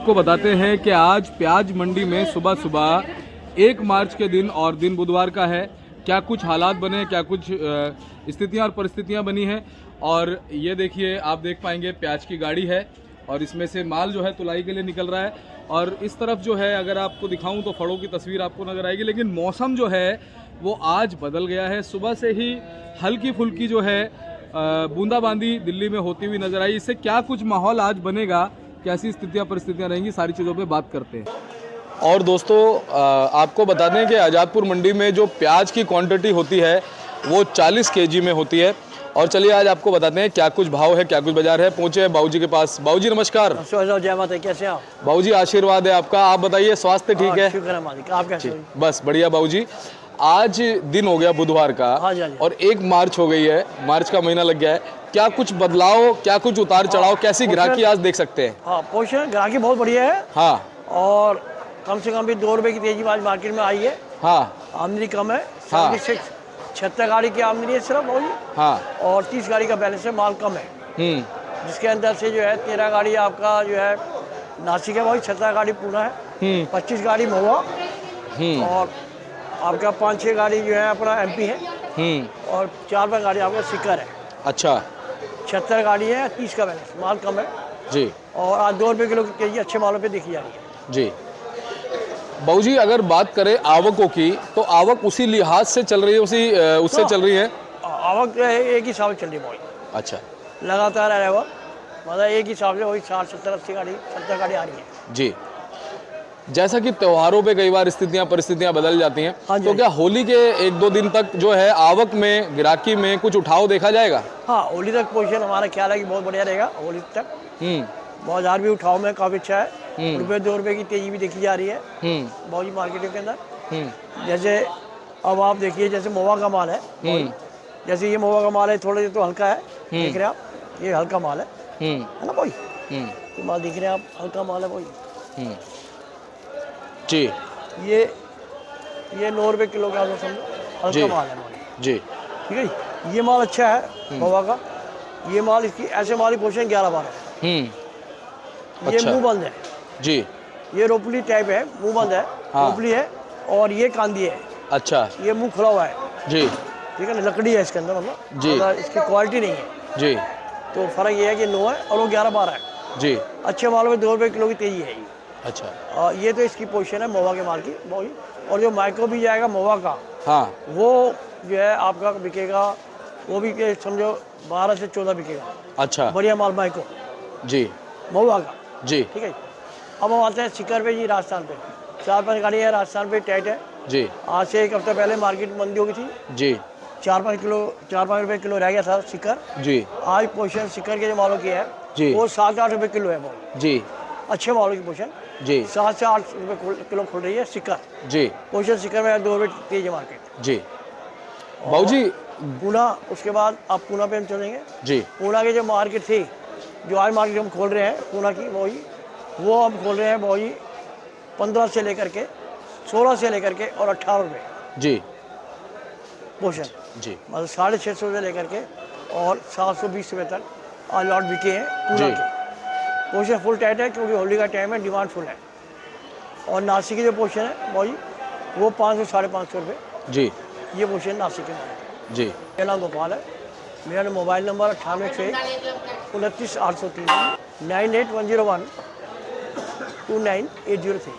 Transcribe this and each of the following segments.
आपको बताते हैं कि आज प्याज मंडी में सुबह सुबह 1 मार्च के दिन और दिन बुधवार का है, क्या कुछ हालात बने, क्या कुछ स्थितियां और परिस्थितियां बनी हैं। और ये देखिए, आप देख पाएंगे प्याज की गाड़ी है और इसमें से माल जो है तुलाई के लिए निकल रहा है। और इस तरफ जो है, अगर आपको दिखाऊं तो फड़ों की तस्वीर आपको नज़र आएगी, लेकिन मौसम जो है वो आज बदल गया है। सुबह से ही हल्की फुल्की जो है बूंदाबांदी दिल्ली में होती हुई नजर आई। इससे क्या कुछ माहौल आज बनेगा, कैसी स्थितियां परिस्थितियां रहेंगी, सारी चीज़ों पे बात करते हैं। और दोस्तों, आपको बता दें कि आज़ादपुर मंडी में जो प्याज की क्वांटिटी होती है वो 40 केजी में होती है। और चलिए आज आपको बताते हैं क्या कुछ भाव है, क्या कुछ बाजार है। पहुंचे हैं बाबूजी के पास। बाबूजी नमस्कार। जय माता, कैसे आप? बाबूजी आशीर्वाद है आपका, आप बताइए स्वास्थ्य ठीक है? शुक्र है मालिक, आप कैसे हो? बस बढ़िया बाबूजी। आज दिन हो गया बुधवार का, हाँ जी, हाँ जी। और 1 मार्च हो गई है, मार्च का महीना लग गया है। क्या कुछ बदलाव, क्या कुछ उतार चढ़ाव, कैसी ग्राहकी आज देख सकते हैं? हाँ, पोषण ग्राहकी बहुत बढ़िया है। हाँ, और कम से कम भी 2 रुपए की तेजी आज मार्केट में आई है। हाँ, आमदनी कम है। हाँ। 76 गाड़ी की आमदनी है सिर्फ वही। हाँ, और 30 गाड़ी का बैलेंस है, माल कम है। जिसके अंदर से जो है 13 गाड़ी आपका जो है नासिक है, वही 17 गाड़ी पूना है, 25 गाड़ी महुआ, और आपका 5-6 गाड़ी जो है अपना MP है, और 4-5 गाड़ी आपका सिकर है। अच्छा, 76 गाड़ी है, 30 का बैलेंस, माल कम है जी और आज 2 रुपये किलो की केजी अच्छे मालों पे देखी जा रही है जी। बाबूजी अगर बात करें आवकों की, तो आवक उसी लिहाज से चल रही है, उससे चल रही है? आवक एक ही हिसाब से चल रही है भाई, अच्छा, लगातार है वो, मतलब एक ही हिसाब से वही 60, 70, 80 गाड़ी 70 गाड़ी आ रही है जी। जैसा कि त्योहारों पे कई बार स्थितियां परिस्थितियां बदल जाती हैं, हाँ जी, तो क्या होली के 1-2 दिन तक जो है आवक में, ग्राहकी में कुछ उठाव देखा जाएगा? हाँ, होली तक पोजीशन हमारा ख्याल है कि बहुत बढ़िया रहेगा। होली तक बाजार भी उठाव में काफ़ी अच्छा है। रुपये 2 रुपये की तेजी भी देखी जा रही है बहुत ही मार्केटों के अंदर। जैसे अब आप देखिए, जैसे महुआ का माल है, जैसे ये महुआ का माल है, थोड़ा तो हल्का है, देख रहे हैं आप, ये हल्का माल है ना भाई? ये माल देख रहे हैं आप, हल्का माल है भाई जी। ये 9 रुपये किलो का आप समझो, हल्का माल है भाई जी। ठीक है। ये माल अच्छा है महुआ का। ये माल, इसकी ऐसे माल की पोजीशन 11-12 है। ये अच्छा। मुंह बंद है जी। ये रोपली टाइप है, मुंह बंद है। हाँ। रोपली है, और ये कांदी है। अच्छा ये मुंह खुला हुआ है जी ठीक है ना, लकड़ी है इसके अंदर, मतलब जी। इसकी क्वालिटी नहीं है। जी तो फर्क ये है कि 9 है और वो 11-12 है। जी। अच्छे मालों में 2 रुपये किलो की तेजी है ये। अच्छा, और ये तो इसकी पोजीशन है महुआ के माल की वही। और जो माइक्रो भी जाएगा महुआ का, हाँ, वो जो है आपका बिकेगा, वो भी के समझो 12 से 14 बिकेगा। अच्छा बढ़िया माल माइक्रो जी महुआ का जी ठीक है। अब हम आते हैं सिकर पे जी, राजस्थान पे 4-5 गाड़ी है राजस्थान पे, टाइट है। जी आज से 1 हफ्ता पहले मार्केट मंदी हो गई थी, जी 4-5 रुपये किलो रह गया था सिकर। जी आज पोजीशन सिकर के जो मालों की है जी वो 7-8 रुपये किलो है वो, जी अच्छे मालों की पोजीशन जी 7 से 8 रुपये किलो खुल रही है सिकर। जी पोजीशन सिकर में 2 रुपये तेज है मार्केट। जी। बाबूजी पूना, उसके बाद आप पूना पे हम चलेंगे। जी पूना की जो मार्केट थी, जो आज मार्केट हम खोल रहे हैं पूना की, वो हम खोल रहे हैं वही 15 से लेकर के 16 से लेकर के और 18 रुपये जी पोषण, जी मतलब 650 से लेकर के और 720 रुपये तक आज लॉट बिके हैं पूना जी। के। पोषण फुल टाइट है क्योंकि होली का टाइम है, डिमांड फुल है। और नासिक की जो पोषण है वही, वो 500 साढ़े 500 रुपये जी ये पोषण नासिक के माल जी। मेरा नाम गोपाल है। मेरा मोबाइल नंबर 98 29 803 98 101 29 803।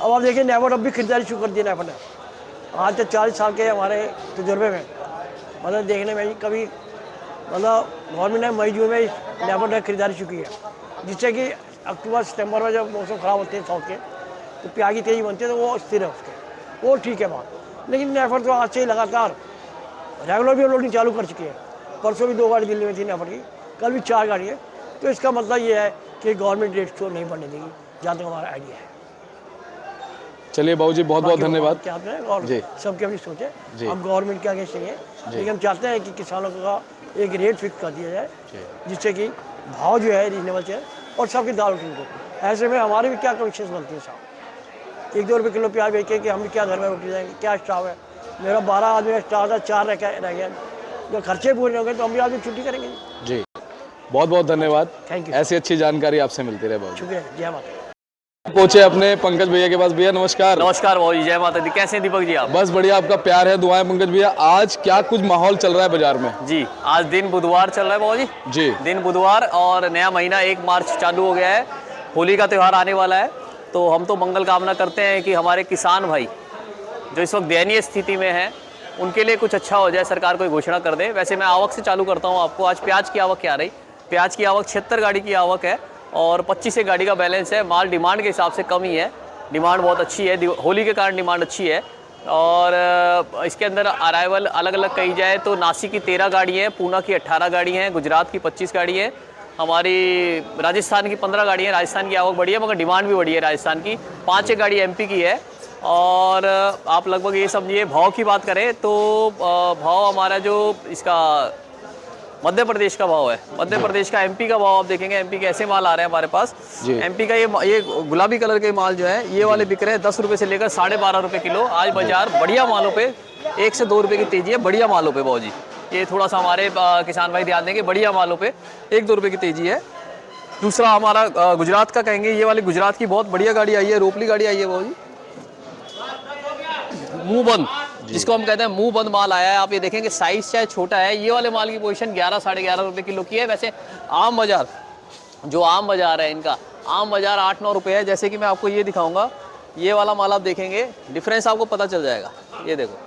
अब आप देखिए, नेवर अब भी खरीदारी शुरू कर दिया नेवर ने। आज तक 40 साल के हमारे तजुर्बे में, मतलब देखने में ही कभी, मतलब गवर्नमेंट ने मई जून में नेवर ने खरीदारी शुरू की है, जिससे कि अक्टूबर सितंबर में जब मौसम ख़राब होते हैं साउथ के, तो प्याज की तेज़ी बनती है, तो वो स्थिर है उसके, वो ठीक है बात। लेकिन नेफर तो आज से ही लगातार रेगुलर भी लोडिंग चालू कर चुकी है। परसों भी 2 गाड़ी दिल्ली में थी नेफर की, कल भी 4 गाड़ी है। तो इसका मतलब ये है कि गवर्नमेंट रेट तो नहीं बढ़ने देगी, जहाँ तक हमारा आइडिया है। चलिए बाबूजी, बहुत बहुत धन्यवाद। क्या आपने सबके अपनी सोचे, हम गवर्नमेंट के आगे चाहिए, लेकिन हम चाहते हैं कि किसानों का एक रेट फिक्स कर दिया जाए, जिससे कि भाव जो है रीजनेबल चले और सबकी दाल उठी को। ऐसे में हमारी भी क्या कमीशन बनती है साहब? 1-2 रुपये किलो प्याज बेच के हम भी क्या घर में रोटी जाएंगे? क्या स्टाफ है? मेरा 12 आदमी का स्टाफ था, 4 रह गया। जो खर्चे पूरे हो गए तो हम भी आदमी छुट्टी करेंगे जी। बहुत बहुत धन्यवाद। Thank you. ऐसी अच्छी जानकारी आपसे मिलती रहे बाबू। शुक्रिया, जय माता। पहुंचे अपने पंकज भैया के पास। भैया नमस्कार। नमस्कार भाई, जय माता दी। कैसे हैं दीपक जी आप? बस बढ़िया, आपका प्यार है, दुआएं। पंकज भैया आज क्या कुछ माहौल चल रहा है बाजार में? जी, आज दिन बुधवार चल रहा है बाबू जी। जी। दिन बुधवार और नया महीना 1 मार्च चालू हो गया है। होली का त्यौहार आने वाला है, तो हम तो मंगल कामना करते हैं कि हमारे किसान भाई जो इस वक्त दयनीय स्थिति में हैं उनके लिए कुछ अच्छा हो जाए, सरकार कोई घोषणा कर दे। वैसे मैं आवक से चालू करता हूँ आपको। आज प्याज की आवक क्या रही? प्याज की आवक 76 गाड़ी की आवक है और 25 एक गाड़ी का बैलेंस है। माल डिमांड के हिसाब से कम ही है, डिमांड बहुत अच्छी है, होली के कारण डिमांड अच्छी है। और इसके अंदर अराइवल अलग अलग कही जाए तो नासिक की 13 गाड़ी है, पूना की 18 गाड़ी हैं, गुजरात की 25 गाड़ी है, हमारी राजस्थान की 15 गाड़ी है। राजस्थान की आवक बढ़ी है मगर डिमांड भी बढ़ी है राजस्थान की। 5 एक गाड़ी एमपी की है। और आप लगभग ये समझिए, भाव की बात करें तो भाव हमारा जो इसका मध्य प्रदेश का भाव है, मध्य प्रदेश का एमपी का भाव आप देखेंगे। एमपी के ऐसे माल आ रहे हैं हमारे पास। एमपी का ये गुलाबी कलर के माल जो है ये वाले बिक रहे हैं 10 रुपये से लेकर 12.5 रुपये किलो। आज बाजार बढ़िया मालों पे 1 से 2 रुपये की तेजी है, बढ़िया मालों पे भाव जी। ये थोड़ा सा हमारे किसान भाई ध्यान देंगे, बढ़िया मालों पे 1-2 रुपये की तेजी है। दूसरा हमारा गुजरात का कहेंगे, ये वाली गुजरात की बहुत बढ़िया गाड़ी आई है, रोपली गाड़ी आई है भाव जी, मुंह बंद जिसको हम कहते हैं, मुंह बंद माल आया है। आप ये देखेंगे साइज चाहे छोटा है, ये वाले माल की पोजीशन 11 साढ़े 11 रुपये किलो की है। वैसे आम बाजार, जो आम बाजार है इनका, आम बाजार 8-9 रुपये है। जैसे कि मैं आपको ये दिखाऊंगा, ये वाला माल आप देखेंगे, डिफरेंस आपको पता चल जाएगा। ये देखो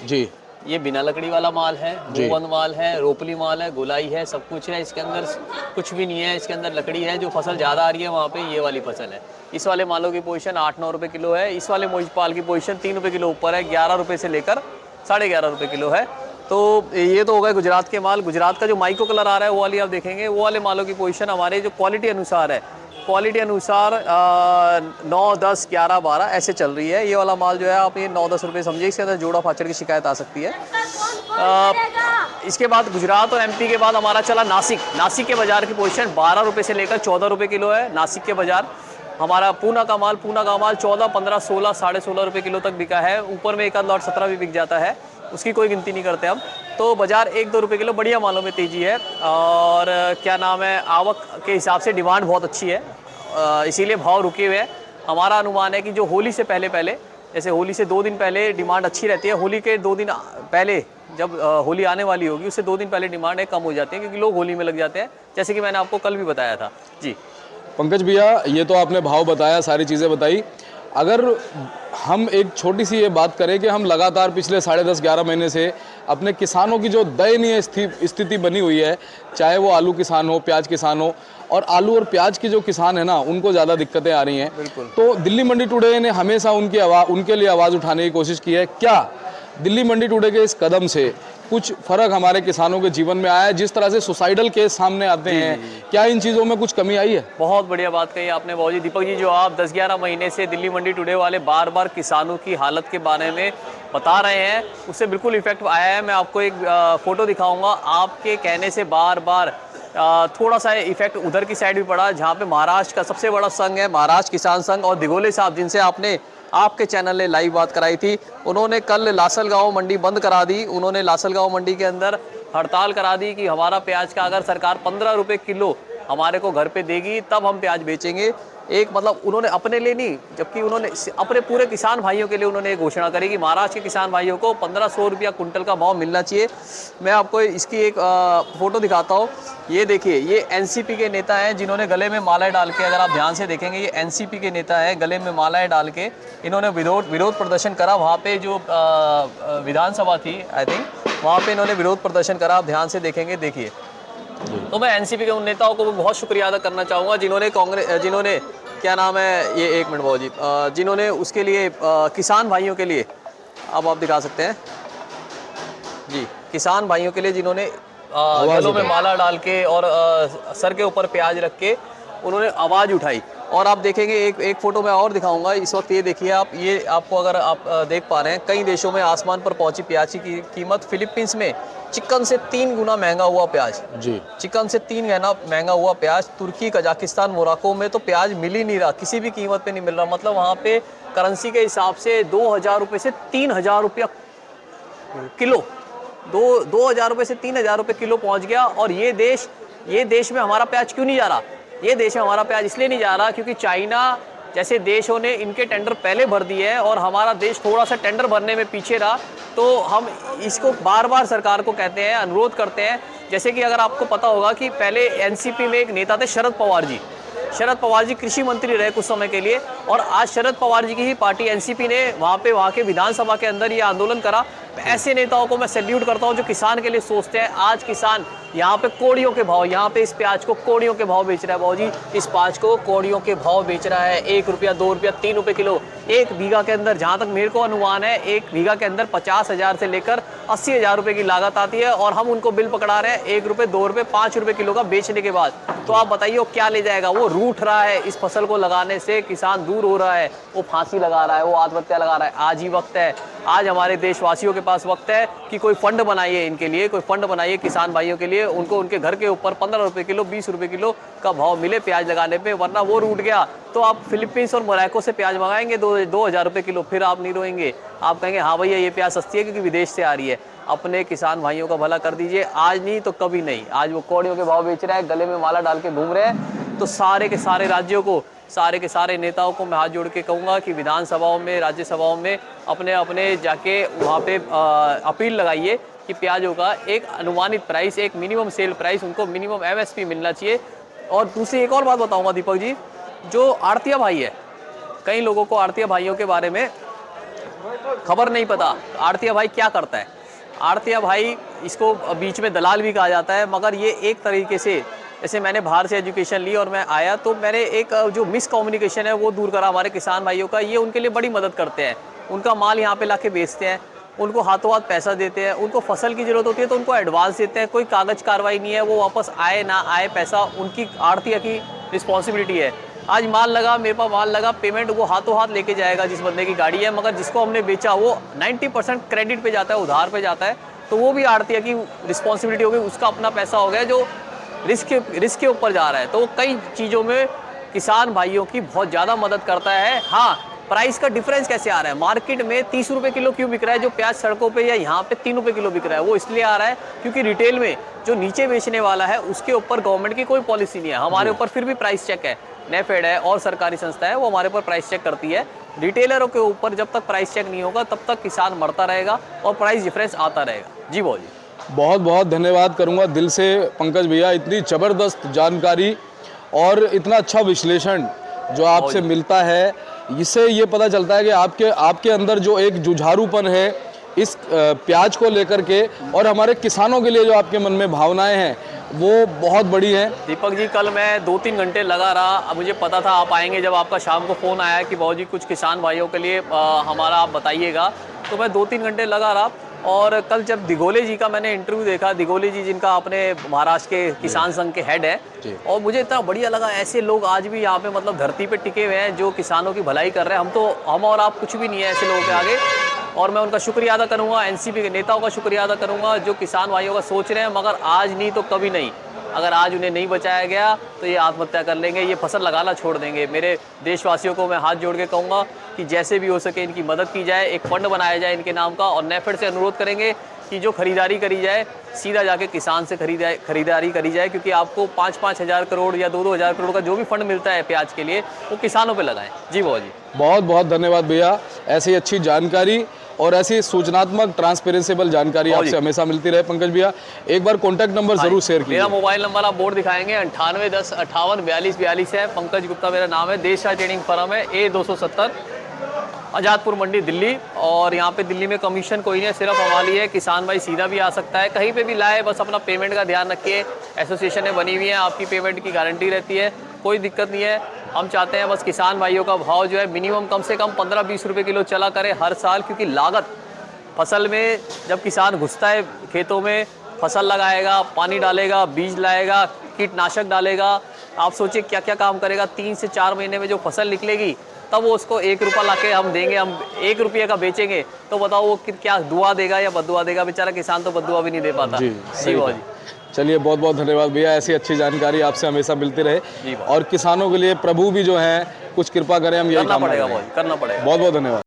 जी, ये बिना लकड़ी वाला माल है, मुंहबंद माल है, रोपली माल है, गोलाई है, सब कुछ है। इसके अंदर कुछ भी नहीं है, इसके अंदर लकड़ी है। जो फसल ज़्यादा आ रही है वहाँ पे ये वाली फसल है। इस वाले मालों की पोजीशन 8-9 रुपये किलो है। इस वाले मोजपाल की पोजीशन 3 रुपये किलो ऊपर है, 11 रुपये से लेकर 11.5 रुपये किलो है। तो ये तो हो गए गुजरात के माल। गुजरात का जो माइको कलर आ रहा है वो वाली आप देखेंगे, वो वाले मालों की पोजीशन हमारे जो क्वालिटी अनुसार है, क्वालिटी अनुसार 9, 10, 11, 12 ऐसे चल रही है। ये वाला माल जो है आप ये 9-10 रुपये समझिए। इसके अंदर जोड़ा फाचर की शिकायत आ सकती है। इसके बाद गुजरात और एमपी के बाद हमारा चला नासिक। नासिक के बाजार की पोजीशन 12 रुपये से लेकर 14 रुपये किलो है। नासिक के बाजार हमारा पूना का माल 14, 15, 16, 16.5 रुपये किलो तक बिका है। ऊपर में एक आध लॉट 17 भी बिक जाता है, उसकी कोई गिनती नहीं करते हम। तो बाजार 1-2 रुपये किलो बढ़िया मालों में तेजी है। और क्या नाम है, आवक के हिसाब से डिमांड बहुत अच्छी है, इसीलिए भाव रुके हुए हैं। हमारा अनुमान है कि जो होली से पहले जैसे होली से 2 दिन पहले डिमांड अच्छी रहती है, होली के 2 दिन पहले जब होली आने वाली होगी उससे 2 दिन पहले डिमांड है कम हो जाती है, क्योंकि लोग होली में लग जाते हैं, जैसे कि मैंने आपको कल भी बताया था जी। पंकज भैया ये तो आपने भाव बताया, सारी चीज़ें बताई। अगर हम एक छोटी सी ये बात करें कि हम लगातार पिछले 10.5-11 महीने से अपने किसानों की जो दयनीय स्थिति बनी हुई है, चाहे वो आलू किसान हो, प्याज किसान हो, और आलू और प्याज की जो किसान है ना, उनको ज़्यादा दिक्कतें आ रही हैं। बिल्कुल। तो दिल्ली मंडी टुडे ने हमेशा उनके लिए आवाज़ उठाने की कोशिश की है। क्या दिल्ली मंडी टुडे के इस कदम से कुछ फर्क हमारे किसानों के जीवन में आया है? जिस तरह से सुसाइडल केस सामने आते हैं, क्या इन चीज़ों में कुछ कमी आई है? बहुत बढ़िया बात कही आपने बाबू जी। दीपक जी, जो आप 10-11 महीने से दिल्ली मंडी टुडे वाले बार बार किसानों की हालत के बारे में बता रहे हैं, उससे बिल्कुल इफेक्ट आया है। मैं आपको एक फ़ोटो दिखाऊंगा। आपके कहने से बार बार थोड़ा सा इफेक्ट उधर की साइड भी पड़ा, जहाँ पे महाराष्ट्र का सबसे बड़ा संघ है, महाराष्ट्र किसान संघ, और दिगोले साहब जिनसे आपके चैनल ने लाइव बात कराई थी, उन्होंने कल लासलगांव मंडी बंद करा दी। उन्होंने लासलगांव मंडी के अंदर हड़ताल करा दी कि हमारा प्याज का अगर सरकार 15 रुपये किलो हमारे को घर पे देगी तब हम प्याज बेचेंगे। एक मतलब उन्होंने अपने लिए नहीं, जबकि उन्होंने अपने पूरे किसान भाइयों के लिए उन्होंने एक घोषणा करी कि महाराष्ट्र के किसान भाइयों को 1500 रुपया कुंटल का भाव मिलना चाहिए। मैं आपको इसकी एक फ़ोटो दिखाता हूँ। ये देखिए, ये एनसीपी के नेता हैं जिन्होंने गले में मालाएं डाल के, अगर आप ध्यान से देखेंगे, ये एनसीपी के नेता हैं, गले में मालाएं डाल के इन्होंने विरोध प्रदर्शन करा। वहाँ पे जो विधानसभा थी, आई थिंक, वहाँ पे इन्होंने विरोध प्रदर्शन करा। आप ध्यान से देखेंगे, देखिए। तो मैं एनसीपी के उन नेताओं को बहुत शुक्रिया अदा करना चाहूँगा जिन्होंने क्या नाम है, ये 1 मिनट बाबू जी, जिन्होंने उसके लिए किसान भाइयों के लिए, अब आप दिखा सकते हैं जी, किसान भाइयों के लिए जिन्होंने गलों में माला डाल के और सर के ऊपर प्याज रख के उन्होंने आवाज़ उठाई। और आप देखेंगे एक फ़ोटो मैं और दिखाऊंगा इस वक्त। ये देखिए आप, ये आपको अगर आप देख पा रहे हैं, कई देशों में आसमान पर पहुंची प्याज की कीमत। फिलीपींस में चिकन से 3 गुना महंगा हुआ प्याज जी, चिकन से 3 गुना महंगा हुआ प्याज। तुर्की, कजाकिस्तान, मोरक्को में तो प्याज मिल ही नहीं रहा, किसी भी कीमत पे नहीं मिल रहा। मतलब वहाँ पे करेंसी के हिसाब से 2000 रुपये से 3000 रुपया किलो, 2000 रुपये से 3000 रुपये किलो पहुँच गया। और ये देश में हमारा प्याज क्यों नहीं जा रहा? ये देश में हमारा प्याज इसलिए नहीं जा रहा क्योंकि चाइना जैसे देशों ने इनके टेंडर पहले भर दिए हैं और हमारा देश थोड़ा सा टेंडर भरने में पीछे रहा। तो हम इसको बार बार सरकार को कहते हैं, अनुरोध करते हैं। जैसे कि अगर आपको पता होगा कि पहले एनसीपी में एक नेता थे शरद पवार जी। शरद पवार जी कृषि मंत्री रहे कुछ समय के लिए, और आज शरद पवार जी की ही पार्टी एनसीपी ने वहाँ के विधानसभा के अंदर ये आंदोलन करा। ऐसे नेताओं को मैं सैल्यूट करता हूँ जो किसान के लिए सोचते हैं। आज किसान यहाँ पे कोड़ियों के भाव, यहाँ पे इस प्याज को कोड़ियों के भाव बेच रहा है भाजी, इस प्याज को कोड़ियों के भाव बेच रहा है। 1 रुपया, 2 रुपया, 3 रुपये किलो। 1 बीघा के अंदर, जहाँ तक मेरे को अनुमान है, 1 बीघा के अंदर 50,000 से लेकर 80,000 रुपये की लागत आती है, और हम उनको बिल पकड़ा रहे हैं 1 रुपये, 2 रुपये, 5 रुपये किलो का बेचने के बाद। तो आप बताइए वो क्या ले जाएगा? वो रूठ रहा है, इस फसल को लगाने से किसान दूर हो रहा है, वो फांसी लगा रहा है, वो आत्महत्या लगा रहा है। आज ही वक्त है, आज हमारे देशवासियों के पास वक्त है कि कोई फंड बनाइए इनके लिए, कोई फंड बनाइए किसान भाइयों के लिए, उनको उनके घर के ऊपर 15 रुपये किलो, 20 रुपये किलो का भाव मिले प्याज लगाने पे, वरना वो रूठ गया तो आप फिलीपींस और मोरक्को से प्याज मंगाएंगे 2,000 रुपये किलो, फिर आप नहीं रोएंगे, आप कहेंगे हाँ भैया ये प्याज सस्ती है क्योंकि विदेश से आ रही है। अपने किसान भाइयों का भला कर दीजिए, आज नहीं तो कभी नहीं। आज वो कौड़ियों के भाव बेच रहा है, गले में माला डाल के घूम रहे हैं। तो सारे के सारे राज्यों को, सारे के सारे नेताओं को मैं हाथ जोड़ के कहूँगा कि विधानसभाओं में, राज्यसभाओं में अपने अपने जाके वहाँ पे अपील लगाइए कि प्याजों का एक अनुमानित प्राइस, एक मिनिमम सेल प्राइस, उनको मिनिमम MSP मिलना चाहिए। और दूसरी एक और बात बताऊँगा दीपक जी, जो आड़तिया भाई है, कई लोगों को आड़तिया भाइयों के बारे में खबर नहीं पता। आड़तिया भाई क्या करता है? आड़तिया भाई, इसको बीच में दलाल भी कहा जाता है, मगर ये एक तरीके से, जैसे मैंने बाहर से एजुकेशन ली और मैं आया तो मैंने एक जो मिसकम्युनिकेशन है वो दूर करा हमारे किसान भाइयों का। ये उनके लिए बड़ी मदद करते हैं, उनका माल यहाँ पे लाके बेचते हैं, उनको हाथों हाथ पैसा देते हैं, उनको फसल की ज़रूरत होती है तो उनको एडवांस देते हैं। कोई कागज़ कार्रवाई नहीं है, वो वापस आए ना आए पैसा उनकी आड़तिया की रिस्पॉन्सिबिलिटी है। आज माल लगा, मेरे पास माल लगा, पेमेंट वो हाथों हाथ लेके जाएगा जिस बंदे की गाड़ी है, मगर जिसको हमने बेचा वो 90% क्रेडिट पे जाता है, उधार पे जाता है। तो वो भी आड़तिया की रिस्पॉन्सिबिलिटी हो गई, उसका अपना पैसा हो गया जो रिस्क के ऊपर जा रहा है। तो वो कई चीज़ों में किसान भाइयों की बहुत ज़्यादा मदद करता है। हाँ, प्राइस का डिफरेंस कैसे आ रहा है? मार्केट में 30 रुपये किलो क्यों बिक रहा है जो प्याज सड़कों पे या यहाँ पे 3 रुपये किलो बिक रहा है? वो इसलिए आ रहा है क्योंकि रिटेल में जो नीचे बेचने वाला है उसके ऊपर गवर्नमेंट की कोई पॉलिसी नहीं है। हमारे ऊपर फिर भी प्राइस चेक है, नेफेड है और सरकारी संस्था है, वो हमारे ऊपर प्राइस चेक करती है। रिटेलरों के ऊपर जब तक प्राइस चेक नहीं होगा तब तक किसान मरता रहेगा और प्राइस डिफरेंस आता रहेगा। जी बोल जी। बहुत बहुत धन्यवाद करूंगा दिल से पंकज भैया, इतनी ज़बरदस्त जानकारी और इतना अच्छा विश्लेषण जो आपसे मिलता है, इससे ये पता चलता है कि आपके अंदर जो एक जुझारूपन है इस प्याज को लेकर के, और हमारे किसानों के लिए जो आपके मन में भावनाएं हैं वो बहुत बड़ी हैं। दीपक जी, कल मैं 2-3 घंटे लगा रहा। अब मुझे पता था आप आएंगे, जब आपका शाम को फ़ोन आया कि बाबू जी कुछ किसान भाइयों के लिए हमारा आप बताइएगा, तो मैं 2-3 घंटे लगा रहा। और कल जब दिगोले जी का मैंने इंटरव्यू देखा, दिगोले जी जिनका अपने महाराष्ट्र के किसान संघ के हेड है, और मुझे इतना बढ़िया लगा, ऐसे लोग आज भी यहाँ पे मतलब धरती पे टिके हुए हैं जो किसानों की भलाई कर रहे हैं। हम और आप कुछ भी नहीं है ऐसे लोगों के आगे। और मैं उनका शुक्रिया अदा करूँगा, एनसीपी के नेताओं का शुक्रिया अदा करूँगा जो किसान भाइयों का सोच रहे हैं, मगर आज नहीं तो कभी नहीं। अगर आज उन्हें नहीं बचाया गया तो ये आत्महत्या कर लेंगे, ये फसल लगाना छोड़ देंगे। मेरे देशवासियों को मैं हाथ जोड़ के कहूँगा कि जैसे भी हो सके इनकी मदद की जाए, एक फंड बनाया जाए इनके नाम का, और नेफेड से अनुरोध करेंगे कि जो खरीदारी करी जाए सीधा जाके किसान से खरीदारी करी जाए, क्योंकि आपको 5-5 हज़ार करोड़ या 2-2 हज़ार करोड़ का जो भी फंड मिलता है प्याज के लिए वो किसानों पे लगाएं। जी बहुत जी, बहुत बहुत धन्यवाद भैया, ऐसी अच्छी जानकारी और ऐसी सूचनात्मक ट्रांसपेरेंसिबल जानकारी आपसे हमेशा मिलती रहे। पंकज भैया, एक बार कॉन्टैक्ट नंबर जरूर शेयर कीजिए। मेरा मोबाइल नंबर आप बोर्ड दिखाएंगे 9810584242 है। पंकज गुप्ता मेरा नाम है, देशा ट्रेडिंग फर्म है, A270 आज़ादपुर मंडी दिल्ली। और यहाँ पे दिल्ली में कमीशन कोई नहीं है, सिर्फ हमारी है। किसान भाई सीधा भी आ सकता है, कहीं पे भी लाए, बस अपना पेमेंट का ध्यान रखिए। एसोसिएशनें बनी हुई हैं, आपकी पेमेंट की गारंटी रहती है, कोई दिक्कत नहीं है। हम चाहते हैं बस किसान भाइयों का भाव जो है मिनिमम कम से कम 15-20 रुपये किलो चला करे हर साल, क्योंकि लागत फसल में जब किसान घुसता है खेतों में, फसल लगाएगा, पानी डालेगा, बीज लाएगा, कीटनाशक डालेगा, आप सोचिए क्या क्या काम करेगा। 3 से 4 महीने में जो फसल निकलेगी तब वो उसको 1 रुपया ला के हम देंगे, हम 1 रुपये का बेचेंगे, तो बताओ वो क्या दुआ देगा या बददुआ देगा? बेचारा किसान तो बददुआ भी नहीं दे पाता। जी जी। चलिए, बहुत बहुत धन्यवाद भैया, ऐसी अच्छी जानकारी आपसे हमेशा मिलती रहे, और किसानों के लिए प्रभु भी जो है कुछ कृपा करें, हम यही करना पड़ेगा। बहुत बहुत धन्यवाद।